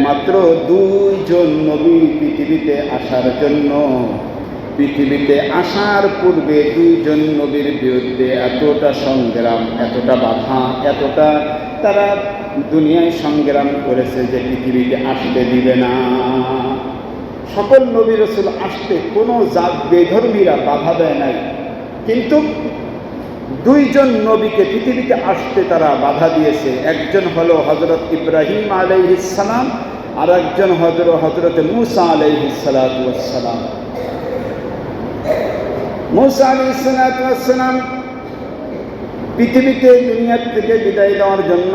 একমাত্র দুইজন নবী পৃথিবীতে আসার জন্য, পৃথিবীতে আসার পূর্বে দুইজন নবীর বিরুদ্ধে এতটা সংগ্রাম, এতটা বাধা, এতটা তারা দুনিয়ায় সংগ্রাম করেছে যে পৃথিবীতে আসতে দিবে না। সকল নবী রাসূল আসতে কোনো জাত বেধর্মীরা বাধা দেয় নাই, কিন্তু দুইজন নবীকে পৃথিবীতে আসতে তারা বাধা দিয়েছে। একজন হলো হযরত ইব্রাহিম আলাইহিস সালাম, আর একজন হযরত মূসা আলাইহিস সালাতু ওয়াস সালাম। মূসা আলাইহিস সালাতু ওয়াস সালাম পৃথিবীতে দুনিয়ার থেকে বিদায় দেওয়ার জন্য,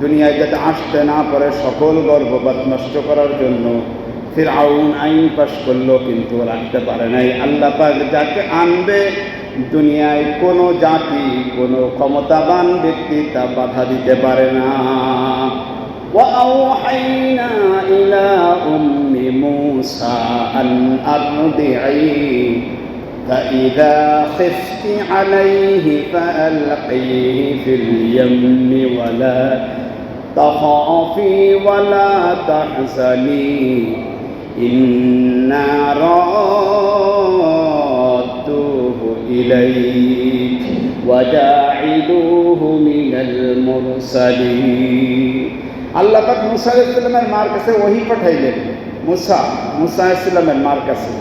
দুনিয়ায় যাতে আসতে না পারে সকল গর্ভপাত নষ্ট করার জন্য ফিরআউন আইন পাশ করলো, কিন্তু রাখতে পারে নাই। আল্লাহ পাক যাকে আনবে দুনিয়ায় কোনো জাতি, কোনো ক্ষমতাবান ব্যক্তি তা বাধা দিতে পারে না। وأوحينا إلى أم موسى أن أرضعيه فإذا خفت عليه فألقيه في اليم ولا تخافي ولا تحزني إنا رادوه إليك وجاعلوه من المرسلين। আল্লাহ পাক মুসা আলাইহিস সালামের মার কাছে ওহী পাঠাইলেন। মুসা আলাইহিস সালামের মার কাছে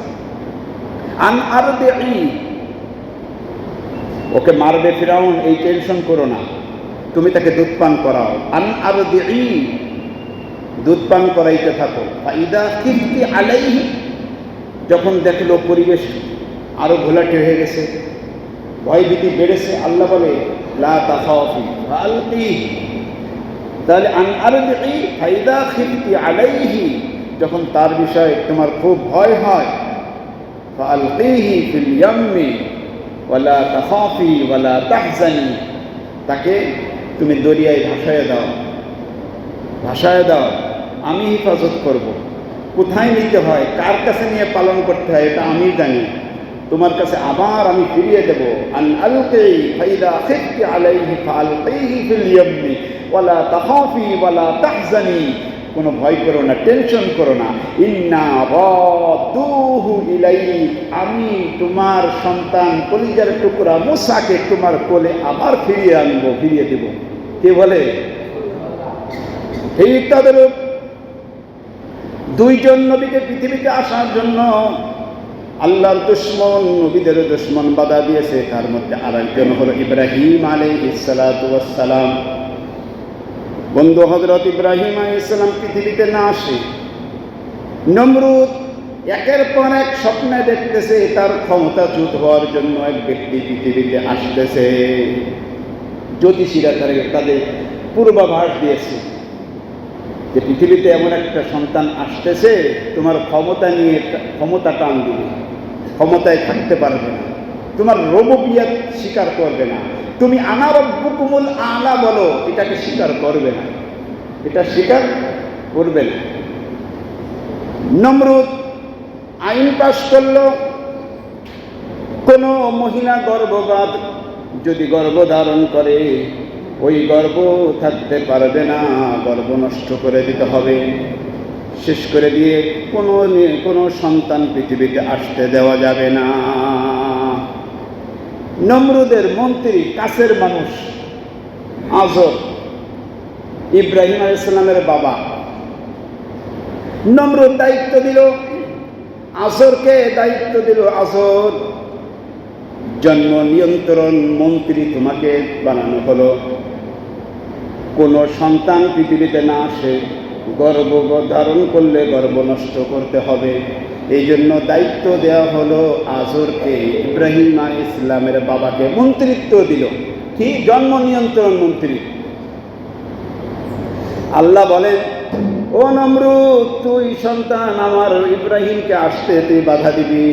আন আরদিই, ওকে মারবে ফিরাউন, এই টেনশন করো না, তুমি তাকে দুধ পান করাও। আন আরদিই, দুধ পান করাইতে থাকো। ফাইদা খিফতি আলাইহি, যখন দেখলো পরিবেশ আরো ঘোলাটে হয়ে গেছে, ভয়ভীতি বেড়েছে, আল্লাহ বলে লা তাখাফি ফালকি, তাহলে আন আরদিই ফাইদা খিফতি আলাইহি, যখন তার বিষয়ে তোমার খুব ভয় হয়, ফালকিহি ফিল ইয়াম্মি ওয়ালা তাখাফি ওয়ালা তাহজানি, তাকে তুমি দরিয়ায় ভাসায় দাও, আমি হেফাজত করব। কোথায় নিতে হয়, কার কাছে নিয়ে পালন করতে হয় এটা আমি জানি, তোমার কাছে আবার আমি ফিরিয়ে দেব। আন আলকি ফাইদা খিফতি আলাইহি ফালকিহি ফিল ইয়াম্মি ওয়ালা তাখাফি ওয়ালা তাহজানি, কোনো ভয় করো না, টেনশন করো না। ইন্না রাদুহু ইলাইক, আমি তোমার সন্তান কলিজার টুকরা মুসাকে তোমার কোলে আবার ফিরিয়ে আনবো, ফিরিয়ে দেব। কে বলে? ঠিক তাদের দুইজন নবীকে পৃথিবীতে আসার জন্য আল্লাহর দুশমন, নবীদের দুশমন বাধা দিয়েছে। তার মধ্যে আরেকজন হলো ইব্রাহিম আলাইহিস সালাতু ওয়াস সালাম। বন্ধু, হযরত ইব্রাহিম আলাইহিস সালাম পৃথিবীতে না আসে, নমরুদ একের পর এক স্বপ্নে দেখতেছে তার ক্ষমতাচ্যুত হওয়ার জন্য এক ব্যক্তি পৃথিবীতে আসতেছে। জ্যোতিষীরা তাদের পূর্বাভাস দিয়েছে যে পৃথিবীতে এমন একটা সন্তান আসতেছে, তোমার ক্ষমতা টান দিবে, ক্ষমতায় থাকতে পারবে না, তোমার রুবুবিয়ত স্বীকার করবে না, তুমি আনা রব্বুকুমুল আলা বলো, এটাকে স্বীকার করবে না, এটা স্বীকার করবে না। নমরুদ আইন পাশ করলো, কোনো মহিলা যদি গর্ভধারণ করে, ওই গর্ভ থাকতে পারবে না, গর্ভ নষ্ট করে দিতে হবে, শেষ করে দিয়ে কোনো সন্তান পৃথিবীতে আসতে দেওয়া যাবে না। নমরুদের মন্ত্রী, কাছের মানুষ আজর, ইব্রাহিম আলাইহিস সালামের বাবা, নমরুদ দায়িত্ব দিল, আজরকে দায়িত্ব দিল, আজর জন্ম নিয়ন্ত্রণ মন্ত্রী তোমাকে বানানো হলো, কোনো সন্তান পৃথিবীতে না আসে, গর্ভ ধারণ করলে গর্ভ নষ্ট করতে হবে, এই জন্য দায়িত্ব দেওয়া হলো আজরকে। ইব্রাহিম আলাইহিস সালামের বাবাকে মন্ত্রিত্ব দিল, কি জন্ম নিয়ন্ত্রণ মন্ত্রী। আল্লাহ বলেন, ও নমরুদ, তুই সন্তান আমার ইব্রাহিমকে আসতে তুই বাধা দিবি,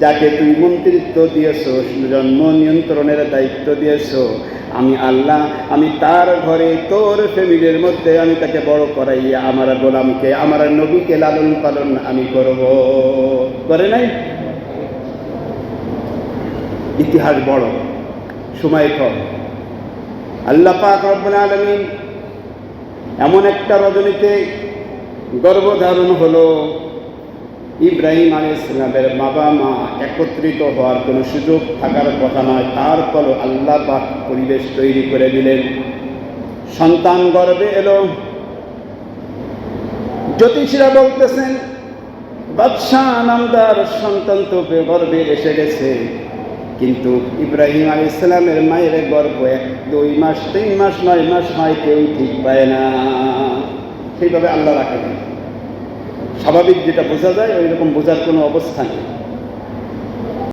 যাকে তুই মন্ত্রিত্ব দিয়েছ, জন্ম নিয়ন্ত্রণের দায়িত্ব দিয়েছ, আমি আল্লাহ, আমি তার ঘরে তোর ফ্যামিলির মধ্যে আমি তাকে বড় করাইয়া আমার গোলামকে, আমার নবীকে লালন পালন আমি করব। করে নাই? ইতিহাস বড়, সময় কম। আল্লাহ পাক রব্বুল আলামিন এমন একটা রজনীতে গর্ভধারণ হলো। ইব্রাহিম আলাইহিস সালামের বাবা মা একত্রিত হওয়ার কোনো সুযোগ থাকার কথা নয়, তারপরও আল্লাহ পাক পরিবেশ তৈরি করে দিলেন। সন্তান গর্ভে এলো। জ্যোতিষীরা বলতেছেন বাদশাহ নামদার সন্তান তো গর্ভে এসে গেছে, কিন্তু ইব্রাহিম আলাইহিস সালামের মায়ের গর্ভ 1-2 মাস 3 মাস 9 মাস হয়, কেউ ঠিক পায় না। সেইভাবে আল্লাহ রাখেন। স্বাভাবিক যেটা বোঝা যায় ওই রকম বোঝার কোনো অবস্থা নেই।